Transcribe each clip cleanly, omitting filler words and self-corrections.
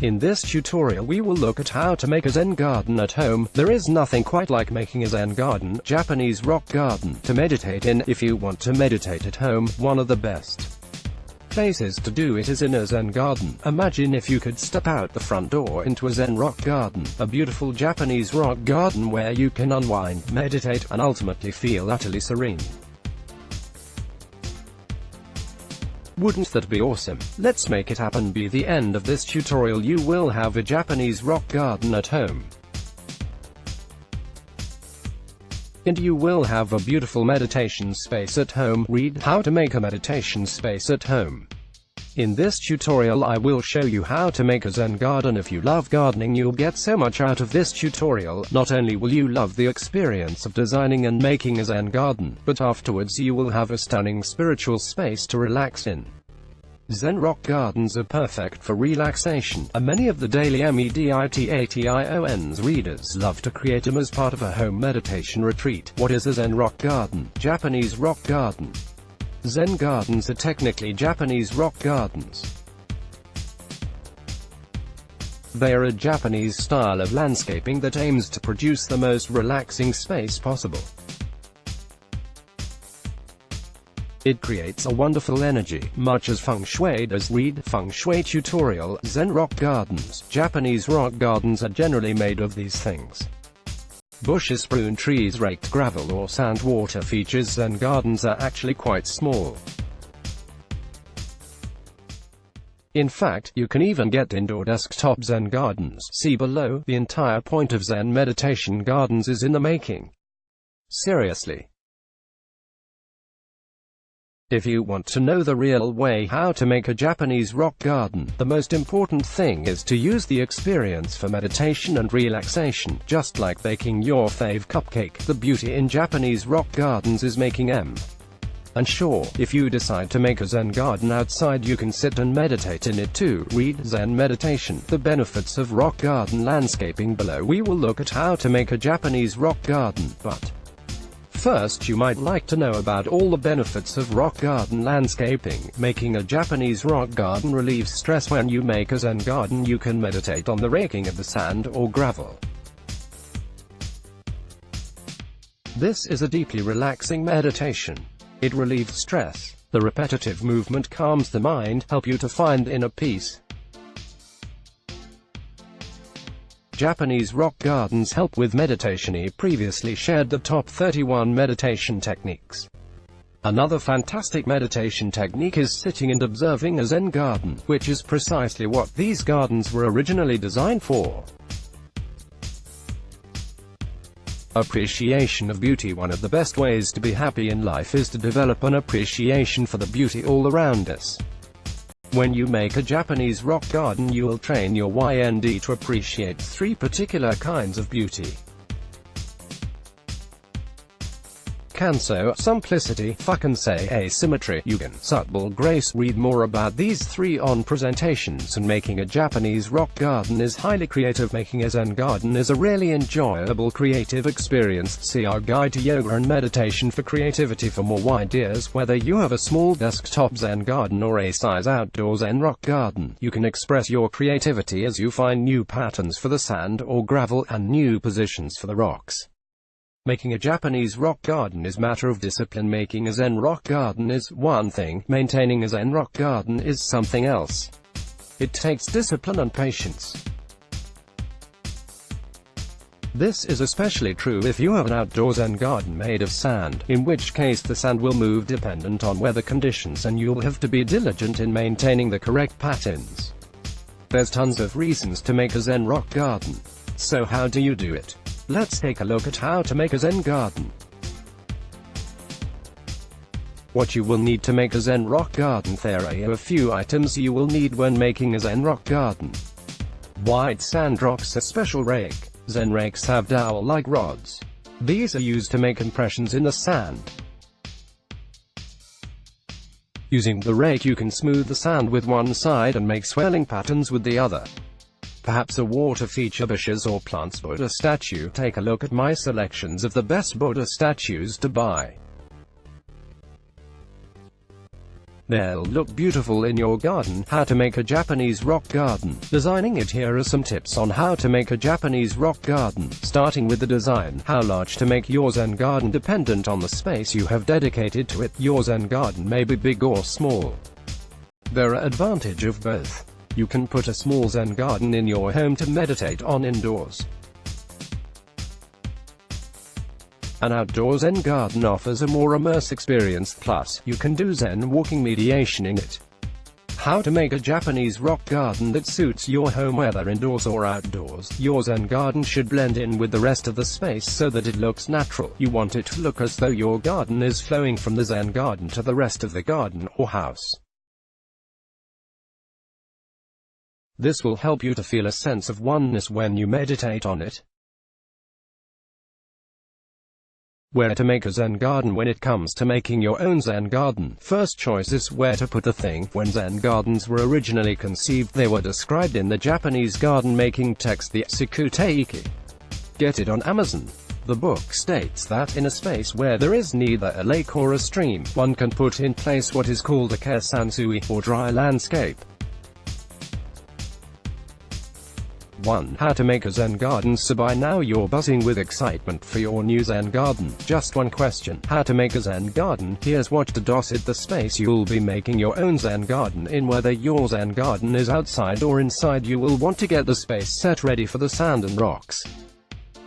In this tutorial we will look at how to make a Zen garden at home. There is nothing quite like making a Zen garden, Japanese rock garden, to meditate in. If you want to meditate at home, one of the best places to do it is in a Zen garden. Imagine if you could step out the front door into a Zen rock garden, a beautiful Japanese rock garden where you can unwind, meditate, and ultimately feel utterly serene. Wouldn't that be awesome? Let's make it happen. By the end of this tutorial you will have a Japanese rock garden at home. And you will have a beautiful meditation space at home. Read how to make a meditation space at home. In this tutorial I will show you how to make a Zen garden. If you love gardening, you'll get so much out of this tutorial. Not only will you love the experience of designing and making a Zen garden, but afterwards you will have a stunning spiritual space to relax in. Zen rock gardens are perfect for relaxation, and many of the daily meditations readers love to create them as part of a home meditation retreat. What is a Zen rock garden? Japanese rock garden. Zen gardens are technically Japanese rock gardens. They are a Japanese style of landscaping that aims to produce the most relaxing space possible. It creates a wonderful energy, much as feng shui does. Read feng shui tutorial. Zen rock gardens. Japanese rock gardens are generally made of these things: bushes, prune trees, raked gravel or sand. Water features. Zen gardens are actually quite small. In fact, you can even get indoor desktop Zen gardens. See below. The entire point of Zen meditation gardens is in the making. Seriously. If you want to know the real way how to make a Japanese rock garden, the most important thing is to use the experience for meditation and relaxation, just like baking your fave cupcake. The beauty in Japanese rock gardens is making them. And sure, if you decide to make a Zen garden outside, you can sit and meditate in it too. Read Zen meditation. The benefits of rock garden landscaping. Below we will look at how to make a Japanese rock garden, but first, you might like to know about all the benefits of rock garden landscaping. Making a Japanese rock garden relieves stress. When you make a Zen garden, you can meditate on the raking of the sand or gravel. This is a deeply relaxing meditation. It relieves stress. The repetitive movement calms the mind, help you to find inner peace. Japanese rock gardens help with meditation. He previously shared the top 31 meditation techniques. Another fantastic meditation technique is sitting and observing a Zen garden, which is precisely what these gardens were originally designed for. Appreciation of beauty. One of the best ways to be happy in life is to develop an appreciation for the beauty all around us. When you make a Japanese rock garden, you will train your mind to appreciate three particular kinds of beauty: Kanso, simplicity; Fukansei, asymmetry; Yugen, subtle grace. Read more about these three on presentations. And making a Japanese rock garden is highly creative. Making a Zen garden is a really enjoyable creative experience. See our guide to yoga and meditation for creativity. For more ideas, whether you have a small desktop Zen garden or a size outdoor Zen rock garden, you can express your creativity as you find new patterns for the sand or gravel, and new positions for the rocks. Making a Japanese rock garden is a matter of discipline. Making a Zen rock garden is one thing, maintaining a Zen rock garden is something else. It takes discipline and patience. This is especially true if you have an outdoor Zen garden made of sand, in which case the sand will move dependent on weather conditions and you'll have to be diligent in maintaining the correct patterns. There's tons of reasons to make a Zen rock garden. So how do you do it? Let's take a look at how to make a Zen garden. What you will need to make a Zen rock garden. There are a few items you will need when making a Zen rock garden. White sand rocks. A special rake. Zen rakes have dowel-like rods. These are used to make impressions in the sand. Using the rake you can smooth the sand with one side and make swirling patterns with the other. Perhaps a water feature, bushes or plants. Buddha statue. Take a look at my selections of the best Buddha statues to buy. They'll look beautiful in your garden. How to make a Japanese rock garden. Designing it. Here are some tips on how to make a Japanese rock garden. Starting with the design. How large to make your Zen garden dependent on the space you have dedicated to it. Your Zen garden may be big or small. There are advantages of both. You can put a small Zen garden in your home to meditate on indoors. An outdoor Zen garden offers a more immersive experience, plus, you can do Zen walking meditation in it. How to make a Japanese rock garden that suits your home, whether indoors or outdoors. Your Zen garden should blend in with the rest of the space so that it looks natural. You want it to look as though your garden is flowing from the Zen garden to the rest of the garden or house. This will help you to feel a sense of oneness when you meditate on it. Where to make a Zen garden. When it comes to making your own Zen garden, first choice is where to put the thing. When Zen gardens were originally conceived, they were described in the Japanese garden making text, the Tsukuteiki. Get it on Amazon. The book states that, in a space where there is neither a lake or a stream, one can put in place what is called a keisansui, or dry landscape. 1. How to make a Zen garden. So by now you're buzzing with excitement for your new Zen garden. Just one question. How to make a Zen garden. Here's what to do. Set the space you'll be making your own Zen garden in. Whether your Zen garden is outside or inside, you will want to get the space set ready for the sand and rocks.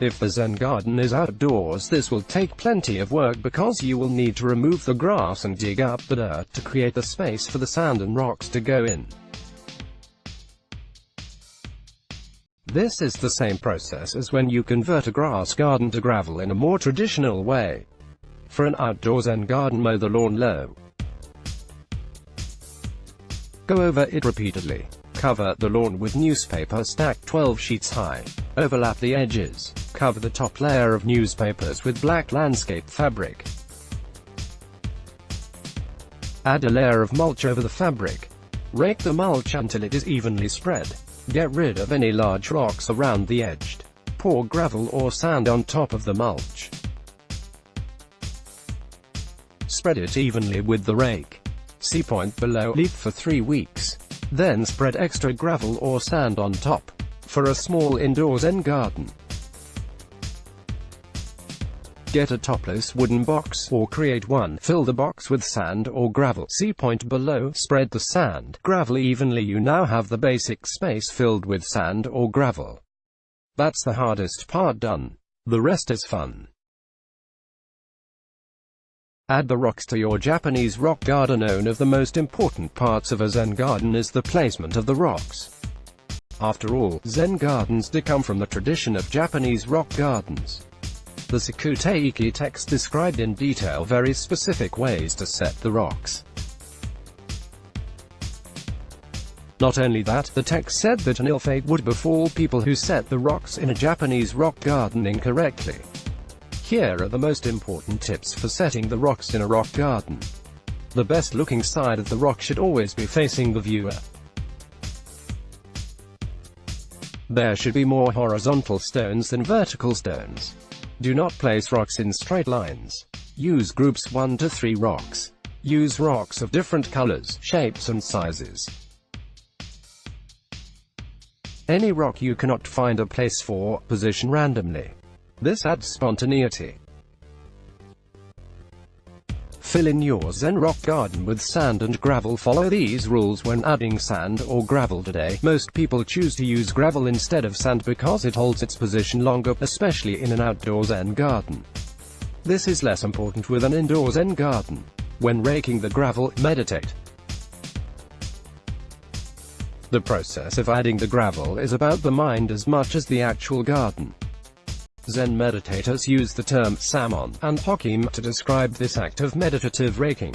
If the Zen garden is outdoors, this will take plenty of work because you will need to remove the grass and dig up the dirt to create the space for the sand and rocks to go in. This is the same process as when you convert a grass garden to gravel in a more traditional way. For an outdoor Zen garden, mow the lawn low. Go over it repeatedly. Cover the lawn with newspaper stacked 12 sheets high. Overlap the edges. Cover the top layer of newspapers with black landscape fabric. Add a layer of mulch over the fabric. Rake the mulch until it is evenly spread. Get rid of any large rocks around the edge. Pour gravel or sand on top of the mulch. Spread it evenly with the rake. See point below. Leave for 3 weeks. Then spread extra gravel or sand on top. For a small indoor Zen garden, get a topless wooden box, or create one. Fill the box with sand or gravel. See point below. Spread the sand, gravel evenly. You now have the basic space filled with sand or gravel. That's the hardest part done. The rest is fun. Add the rocks to your Japanese rock garden. One of the most important parts of a Zen garden is the placement of the rocks. After all, Zen gardens come from the tradition of Japanese rock gardens. The Tsukuteiki text described in detail very specific ways to set the rocks. Not only that, the text said that an ill fate would befall people who set the rocks in a Japanese rock garden incorrectly. Here are the most important tips for setting the rocks in a rock garden. The best looking side of the rock should always be facing the viewer. There should be more horizontal stones than vertical stones. Do not place rocks in straight lines. Use groups 1 to 3 rocks. Use rocks of different colors, shapes and sizes. Any rock you cannot find a place for, position randomly. This adds spontaneity. Fill in your Zen rock garden with sand and gravel. Follow these rules when adding sand or gravel today. Most people choose to use gravel instead of sand because it holds its position longer, especially in an outdoor Zen garden. This is less important with an indoor Zen garden. When raking the gravel, meditate. The process of adding the gravel is about the mind as much as the actual garden. Zen meditators use the term samon and hokim to describe this act of meditative raking.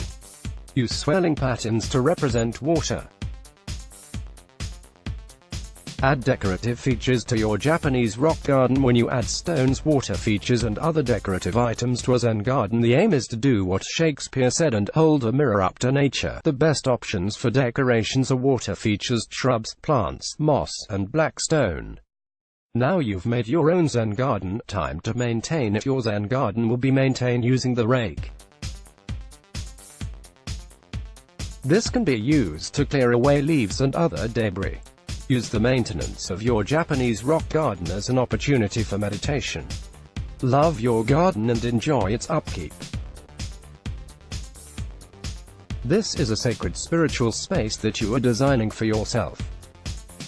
Use swirling patterns to represent water. Add decorative features to your Japanese rock garden. When you add stones, water features and other decorative items to a Zen garden, the aim is to do what Shakespeare said and hold a mirror up to nature. The best options for decorations are water features, shrubs, plants, moss, and black stone. Now you've made your own Zen garden. Time to maintain it. Your Zen garden will be maintained using the rake. This can be used to clear away leaves and other debris. Use the maintenance of your Japanese rock garden as an opportunity for meditation. Love your garden and enjoy its upkeep. This is a sacred spiritual space that you are designing for yourself.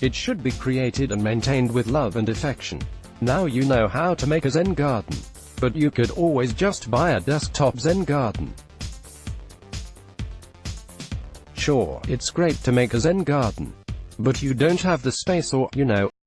It should be created and maintained with love and affection. Now you know how to make a Zen garden. But you could always just buy a desktop Zen garden. Sure, it's great to make a Zen garden. But you don't have the space or,